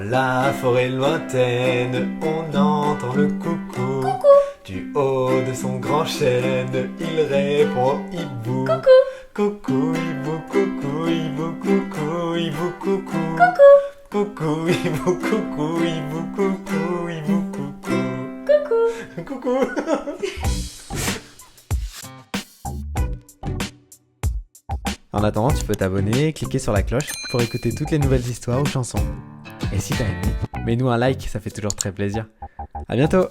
la forêt lointaine, on entend le coucou. Du haut de son grand chêne, il répond au hibou. Coucou hibou, coucou hibou, coucou hibou, coucou. Coucou hibou, coucou hibou, coucou hibou, coucou. Coucou. En attendant, tu peux t'abonner et cliquer sur la cloche pour écouter toutes les nouvelles histoires ou chansons. Et si t'as aimé, mets-nous un like, ça fait toujours très plaisir. À bientôt!